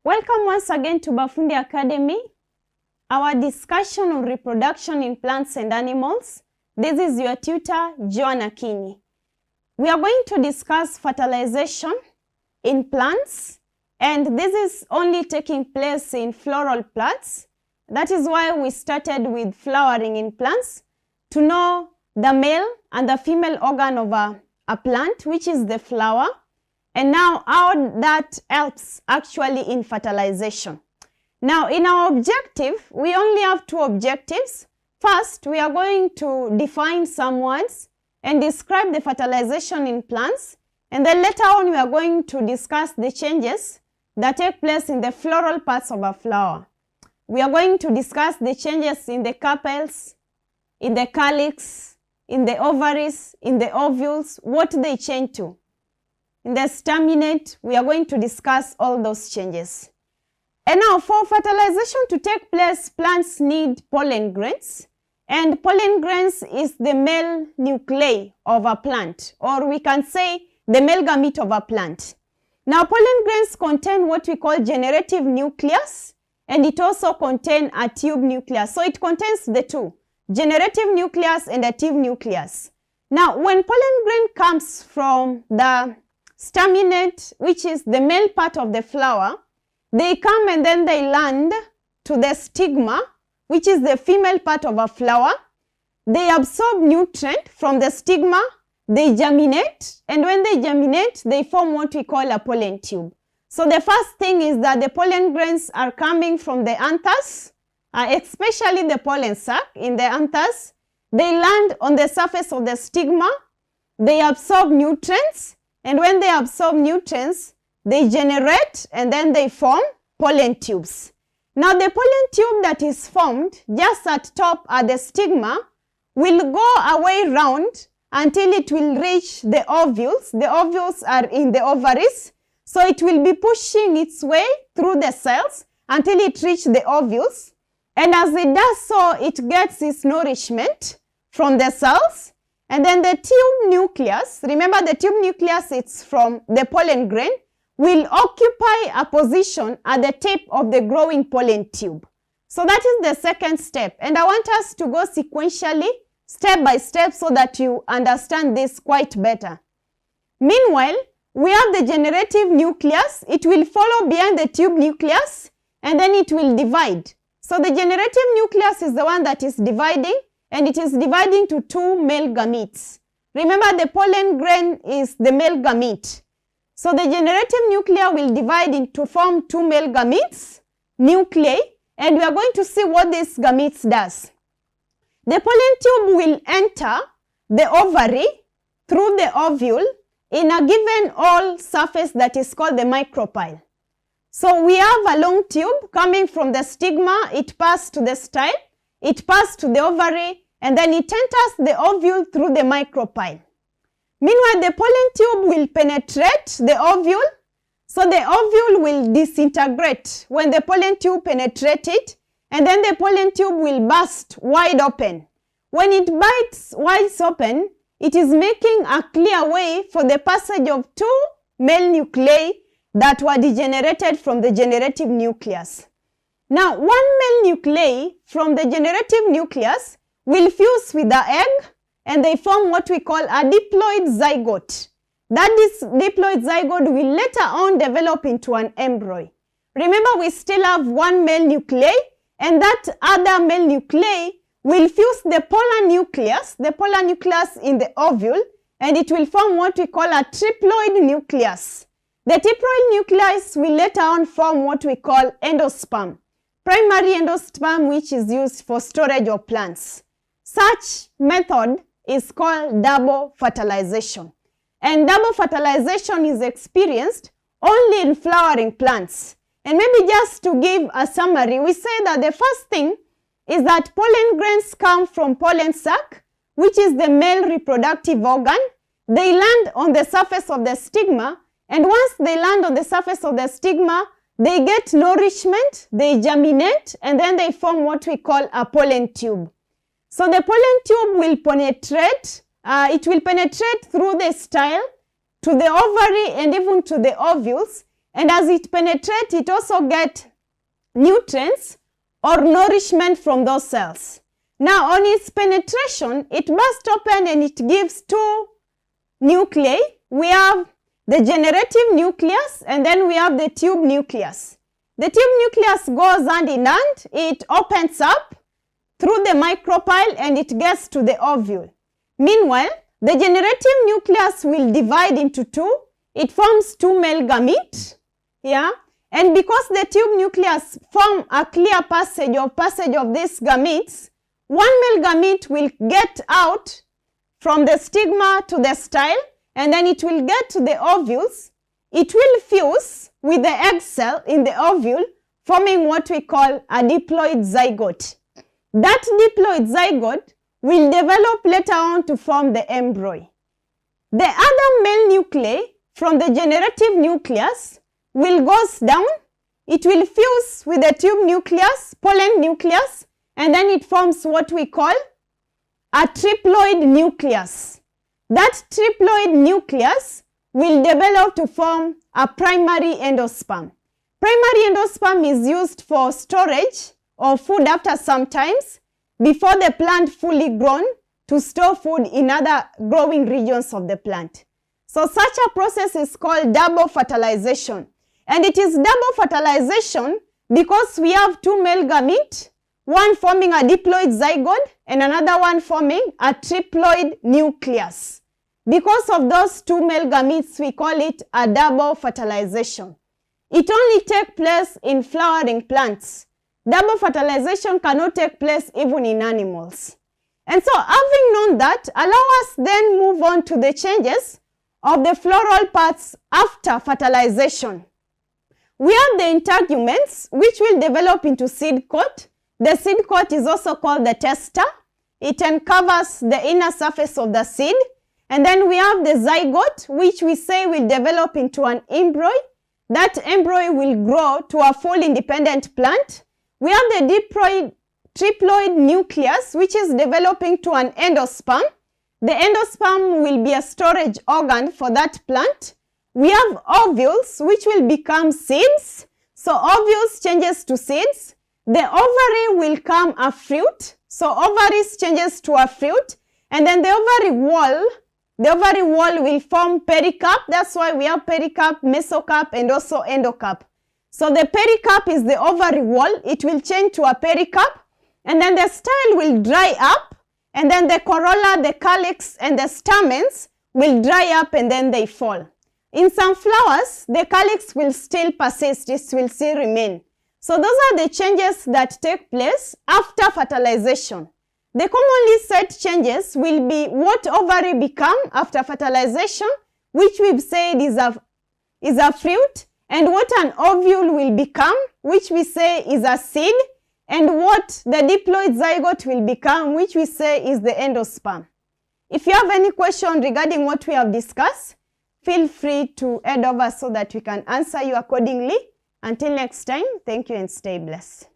Welcome once again to Bafundi Academy, our discussion on reproduction in plants and animals. This is your tutor, Joan Akinyi. We are going to discuss fertilization in plants, and this is only taking place in floral plants. That is why we started with flowering in plants, to know the male and the female organ of a plant, which is the flower, and now how that helps actually in fertilization. Now in our objective, we only have two objectives. First, we are going to define some words and describe the fertilization in plants, and then later on we are going to discuss the changes that take place in the floral parts of a flower. We are going to discuss the changes in the carpels, in the calyx, in the ovaries, in the ovules, what they change to. In the staminate, we are going to discuss all those changes. And now for fertilization to take place, plants need pollen grains. And pollen grains is the male nuclei of a plant, or we can say the male gamete of a plant. Now pollen grains contain what we call generative nucleus, and it also contains a tube nucleus. So it contains the two, generative nucleus and a tube nucleus. Now when pollen grain comes from the staminate, which is the male part of the flower, they come and then they land to the stigma, which is the female part of a flower. They absorb nutrient from the stigma, they germinate, and when they germinate, they form what we call a pollen tube. So the first thing is that the pollen grains are coming from the anthers, especially the pollen sac in the anthers. They land on the surface of the stigma, they absorb nutrients, and when they absorb nutrients, they generate and then they form pollen tubes. Now the pollen tube that is formed just at top at the stigma will go away round until it will reach the ovules. The ovules are in the ovaries, so it will be pushing its way through the cells until it reaches the ovules. And as it does so, it gets its nourishment from the cells. And then the tube nucleus, remember the tube nucleus, it's from the pollen grain, will occupy a position at the tip of the growing pollen tube. So that is the second step. And I want us to go sequentially, step by step, so that you understand this quite better. Meanwhile, we have the generative nucleus. It will follow behind the tube nucleus, and then it will divide. So the generative nucleus is the one that is dividing, and it is dividing to two male gametes. Remember, the pollen grain is the male gamete. So the generative nucleus will divide into form two male gametes, nuclei, and we are going to see what this gametes does. The pollen tube will enter the ovary through the ovule in a given all surface that is called the micropyle. So we have a long tube coming from the stigma, it passes to the style, it passes to the ovary, and then it enters the ovule through the micropyle. Meanwhile, the pollen tube will penetrate the ovule, so the ovule will disintegrate when the pollen tube penetrates it, and then the pollen tube will burst wide open. When it bites wide open, it is making a clear way for the passage of two male nuclei that were degenerated from the generative nucleus. Now, one male nuclei from the generative nucleus will fuse with the egg, and they form what we call a diploid zygote. That this diploid zygote will later on develop into an embryo. Remember, we still have one male nuclei, and that other male nuclei will fuse the polar nucleus in the ovule, and it will form what we call a triploid nucleus. The triploid nucleus will later on form what we call endosperm, primary endosperm, which is used for storage of plants. Such method is called double fertilization. And double fertilization is experienced only in flowering plants. And maybe just to give a summary, we say that the first thing is that pollen grains come from pollen sac, which is the male reproductive organ. They land on the surface of the stigma, and once they land on the surface of the stigma, they get nourishment, they germinate, and then they form what we call a pollen tube. So the pollen tube will penetrate, through the style to the ovary and even to the ovules, and as it penetrates, it also gets nutrients or nourishment from those cells. Now, on its penetration, it bursts open and it gives two nuclei. We have the generative nucleus and then we have the tube nucleus. The tube nucleus goes hand in hand. It opens up through the micropyle and it gets to the ovule. Meanwhile, the generative nucleus will divide into two. It forms two male gametes. Yeah? And because the tube nucleus form a clear passage of these gametes, one male gamete will get out from the stigma to the style, and then it will get to the ovules. It will fuse with the egg cell in the ovule, forming what we call a diploid zygote. That diploid zygote will develop later on to form the embryo. The other male nuclei from the generative nucleus will go down. It will fuse with the tube nucleus, pollen nucleus, and then it forms what we call a triploid nucleus. That triploid nucleus will develop to form a primary endosperm. Primary endosperm is used for storage of food after some times before the plant fully grown to store food in other growing regions of the plant. So such a process is called double fertilization. And it is double fertilization because we have two male gametes, one forming a diploid zygote and another one forming a triploid nucleus. Because of those two male gametes, we call it a double fertilization. It only takes place in flowering plants. Double fertilization cannot take place even in animals. And so having known that, allow us then move on to the changes of the floral parts after fertilization. We have the integuments, which will develop into seed coat. The seed coat is also called the tester. It uncovers the inner surface of the seed. And then we have the zygote, which we say will develop into an embryo. That embryo will grow to a full independent plant. We have the triploid nucleus, which is developing to an endosperm. The endosperm will be a storage organ for that plant. We have ovules, which will become seeds. So ovules changes to seeds. The ovary will come a fruit. So ovaries changes to a fruit. And then the ovary wall will form pericarp. That's why we have pericarp, mesocarp, and also endocarp. So the pericarp is the ovary wall. It will change to a pericarp. And then the style will dry up. And then the corolla, the calyx, and the stamens will dry up and then they fall. In some flowers, the calyx will still persist. It will still remain. So those are the changes that take place after fertilization. The commonly said changes will be what ovary become after fertilization, which we've said is a fruit, and what an ovule will become, which we say is a seed, and what the diploid zygote will become, which we say is the endosperm. If you have any question regarding what we have discussed, feel free to head over so that we can answer you accordingly. Until next time, thank you and stay blessed.